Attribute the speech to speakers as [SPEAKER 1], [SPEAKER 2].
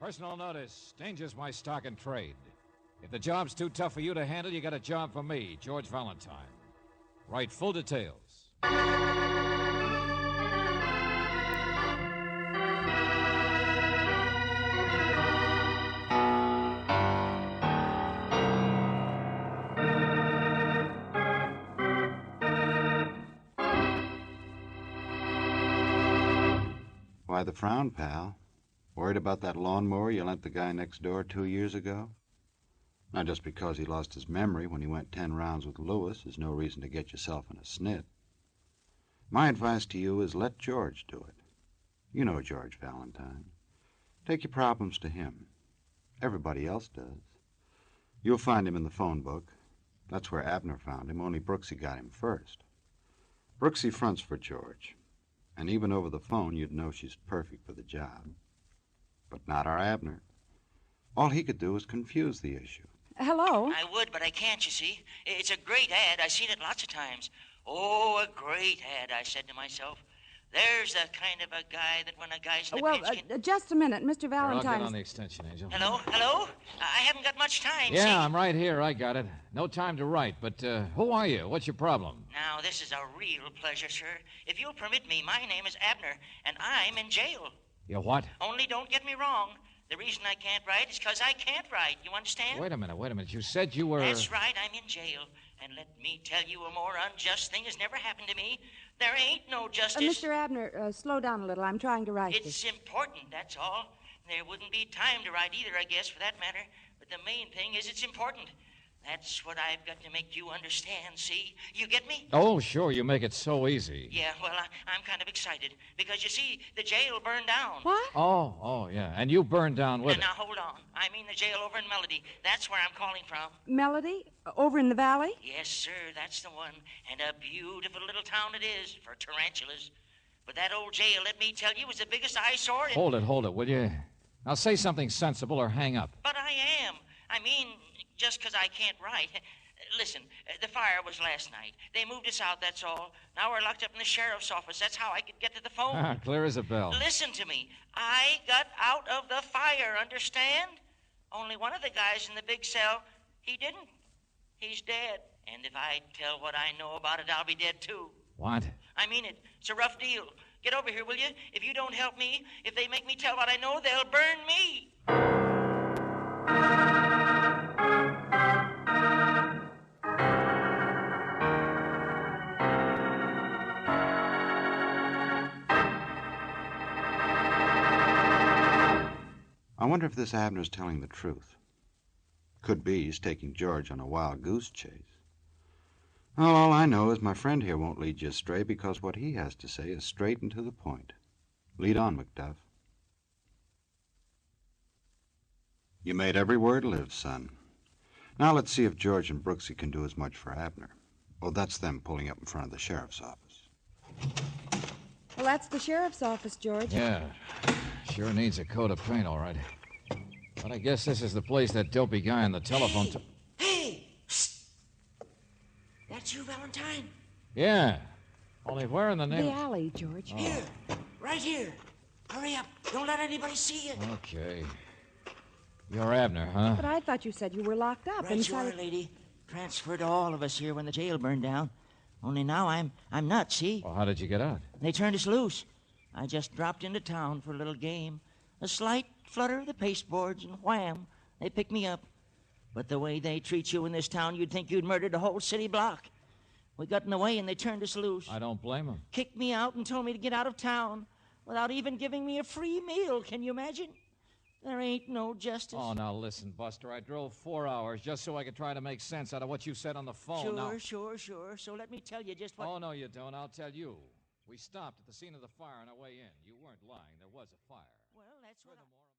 [SPEAKER 1] Personal notice. Danger's my stock and trade. If the job's too tough for you to handle, you got a job for me, George Valentine. Write full details.
[SPEAKER 2] Why the frown, pal? Worried about that lawnmower you lent the guy next door 2 years ago? Not just because he lost his memory when he went 10 rounds with Lewis is no reason to get yourself in a snit. My advice to you is let George do it. You know George Valentine. Take your problems to him. Everybody else does. You'll find him in the phone book. That's where Abner found him, only Brooksy got him first. Brooksy fronts for George. And even over the phone, you'd know she's perfect for the job. But not our Abner. All he could do was confuse the issue.
[SPEAKER 3] Hello?
[SPEAKER 4] I would, but I can't, you see. It's a great ad. I've seen it lots of times. Oh, a great ad, I said to myself. There's the kind of a guy that when a guy's in a pinch can...
[SPEAKER 3] Just a minute, Mr.
[SPEAKER 1] I'll
[SPEAKER 3] Valentine.
[SPEAKER 1] get on the extension, Angel.
[SPEAKER 4] Hello? I haven't got much time, see?
[SPEAKER 1] Yeah, I'm right here. I got it. No time to write, but who are you? What's your problem?
[SPEAKER 4] Now, this is a real pleasure, sir. If you'll permit me, my name is Abner, and I'm in jail.
[SPEAKER 1] You what?
[SPEAKER 4] Only don't get me wrong. The reason I can't write is because I can't write. You understand?
[SPEAKER 1] Wait a minute. You said you were...
[SPEAKER 4] That's right, I'm in jail. And let me tell you, a more unjust thing has never happened to me. There ain't no justice.
[SPEAKER 3] Mr. Abner, slow down a little. I'm trying to write this.
[SPEAKER 4] It's important, that's all. There wouldn't be time to write either, I guess, for that matter. But the main thing is it's important. That's what I've got to make you understand, see? You get me?
[SPEAKER 1] Oh, sure, you make it so easy.
[SPEAKER 4] Yeah, well, I'm kind of excited. Because, you see, the jail burned down.
[SPEAKER 3] What?
[SPEAKER 1] Oh, yeah. And you burned down with
[SPEAKER 4] And
[SPEAKER 1] it.
[SPEAKER 4] now, hold on. I mean the jail over in Melody. That's where I'm calling from.
[SPEAKER 3] Melody? Over in the valley?
[SPEAKER 4] Yes, sir, that's the one. And a beautiful little town it is for tarantulas. But that old jail, let me tell you, was the biggest eyesore in...
[SPEAKER 1] Hold it, will you? Now say something sensible or hang up.
[SPEAKER 4] But I am. I mean, just 'cause I can't write. Listen, the fire was last night. They moved us out, that's all. Now we're locked up in the sheriff's office. That's how I could get to the phone.
[SPEAKER 1] Clear as a bell.
[SPEAKER 4] Listen to me. I got out of the fire, understand? Only one of the guys in the big cell, he didn't. He's dead. And if I tell what I know about it, I'll be dead, too.
[SPEAKER 1] What?
[SPEAKER 4] I mean it. It's a rough deal. Get over here, will you? If you don't help me, if they make me tell what I know, they'll burn me.
[SPEAKER 2] I wonder if this Abner's telling the truth. Could be he's taking George on a wild goose chase. Well, all I know is my friend here won't lead you astray because what he has to say is straight and to the point. Lead on, McDuff. You made every word live, son. Now let's see if George and Brooksy can do as much for Abner. Oh, that's them pulling up in front of the sheriff's office.
[SPEAKER 3] Well, that's the sheriff's office, George.
[SPEAKER 1] Yeah, sure needs a coat of paint, all right. But I guess this is the place that dopey guy on the telephone...
[SPEAKER 4] Hey! Psst. That's you, Valentine?
[SPEAKER 1] Yeah. Only where in the name...
[SPEAKER 3] The alley, George.
[SPEAKER 1] Oh.
[SPEAKER 4] Here. Right here. Hurry up. Don't let anybody see you.
[SPEAKER 1] Okay. You're Abner, huh?
[SPEAKER 3] But I thought you said you were locked up
[SPEAKER 4] Right
[SPEAKER 3] inside...
[SPEAKER 4] you are, lady. Transferred all of us here when the jail burned down. Only now I'm nuts, see?
[SPEAKER 1] Well, how did you get out?
[SPEAKER 4] They turned us loose. I just dropped into town for a little game. A slight flutter of the pasteboards, and wham, they picked me up. But the way they treat you in this town, you'd think you'd murdered a whole city block. We got in the way, and they turned us loose.
[SPEAKER 1] I don't blame him.
[SPEAKER 4] Kicked me out and told me to get out of town without even giving me a free meal. Can you imagine? There ain't no justice.
[SPEAKER 1] Oh, now listen, Buster. I drove 4 hours just so I could try to make sense out of what you said on the phone.
[SPEAKER 4] Sure. So let me tell you just what...
[SPEAKER 1] Oh, no, you don't. I'll tell you. We stopped at the scene of the fire on our way in. You weren't lying. There was a fire.
[SPEAKER 4] Well, that's what
[SPEAKER 1] Furthermore...